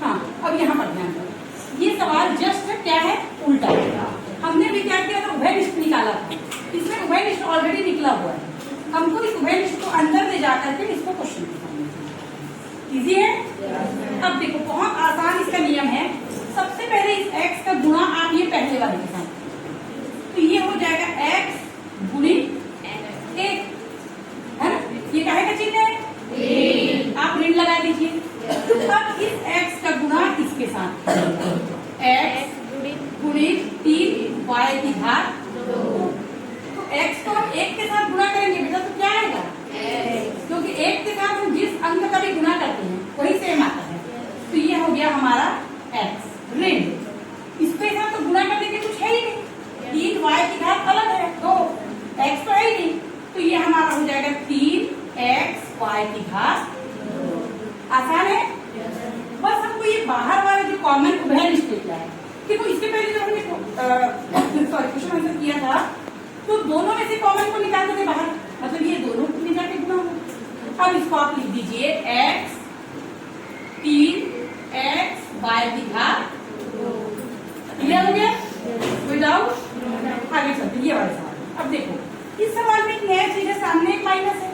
हाँ, अब यहाँ पर ध्यान दो, ये सवाल जस्ट क्या है, उल्टा। हमने भी क्या किया था, उभयनिष्ठ निकाला था, इसमें उभयनिष्ठ ऑलरेडी निकला हुआ है, हमको इस उभयनिष्ठ को अंदर ले जाकर के इसको क्वेश्चन इजी है। अब देखो बहुत आसान इसका नियम है, सबसे पहले इस x का गुणा आप ये पहले वाले के साथ, तो ये हो जाएगा x गुणित 1, है ना, ये काहे का चिन्ह है, आप ऋण लगा दीजिए। अब इस x का गुणा इसके साथ, x गुणित 3y की घात 2, तो x को हम 1 के साथ गुणा करेंगे बेटा तो क्या आएगा, क्योंकि 1 के साथ हम जिस अंक का भी गुणा करते हैं वही सेम आता है, तो ये हो गया हमारा x ऋण, इसके साथ तो गुणा करने के कुछ है ही नहीं, 3y की घात अलग है, 2 x तो है ही नहीं, तो ये हमारा हो जाएगा 3xy की घात 2। आसान है, बस हमको ये बाहर वाला जो कॉमन उभयनिष्ठ लेना है। देखो इसके पहले जब हमने क्वेश्चन आंसर किया था तो दोनों में से कॉमन को निकालते थे बाहर, मतलब ये दोनों को ले जाके गुणा होगा। अब इसको आप लिख दीजिए x 3xy की घात 2, क्लियर हो गया, कोई डाउट, आगे चलते ये वाला सवाल। अब देखो इस सवाल में एक नया चीज है, सामने एक माइनस है,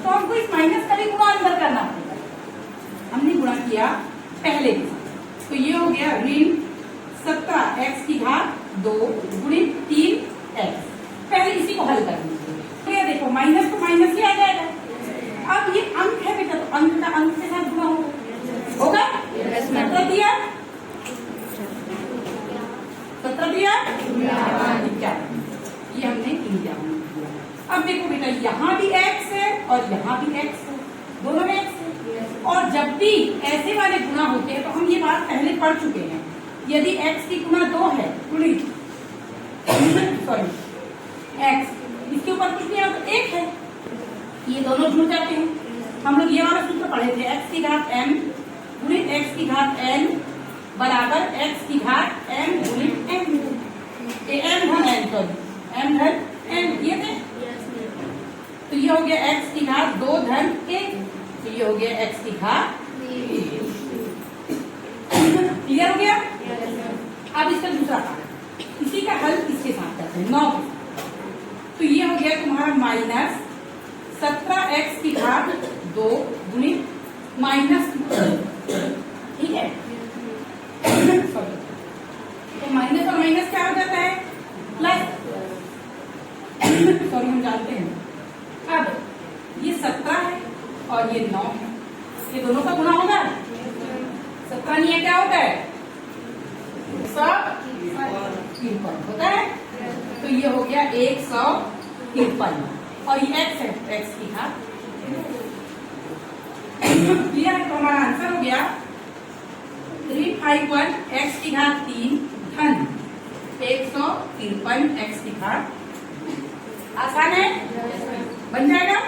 तो हमको इस माइनस का भी गुणा अंदर करना पड़ेगा। हमने गुणा किया पहले के साथ, तो ये हो गया ऋण 17x की घात 2 गुणित 3x, पहले इसी को हल कर दीजिए, देखो माइनस तो माइनस ही आ जाएगा। अब ये अंक है बेटा, तो अंक का अंक के साथ गुणा होगा, 17 दिया 17 दिया 51, ये हमने 51 दिया। अब देखो बेटा यहाँ भी x है और यहाँ भी x है, दोनों में x है, और जब भी ऐसे वाले गुणा होते हैं तो हम ये बात पहले पढ़ चुके हैं, यदि x की गुणा 2 है गुणित सॉरी x इसके ऊपर कुछ नहीं है तो 1 है, ये दोनों जुड़ जाते हैं। हम लोग ये वाला सूत्र पढ़े थे, x की घात m गुणित x की घात n बराबर x की घात m गुणित n, m धन n, सॉरी m धन n, ये थे, तो ये हो गया x की घात 2 धन 1, तो ये हो गया x की घात 1, क्लियर हो गया। अब इसका दूसरा पार्ट, इसी का हल इसके साथ करते हैं 9 के साथ, तो ये हो गया तुम्हारा माइनस 17x की घात 2 गुणित माइनस, ठीक है, तो माइनस और माइनस क्या हो जाता है, प्लस, सॉरी हम जानते हैं। अब ये 17 है और ये 9 है, ये दोनों का गुणा होगा, 17 नहीं है क्या होता है, 153 होता है, तो ये हो गया 153, और ये x है, x की घात, क्लियर है, तो हमारा आंसर हो गया 351 x की घात 3 धन 153 x की घात। आसान है, बन जाएगा।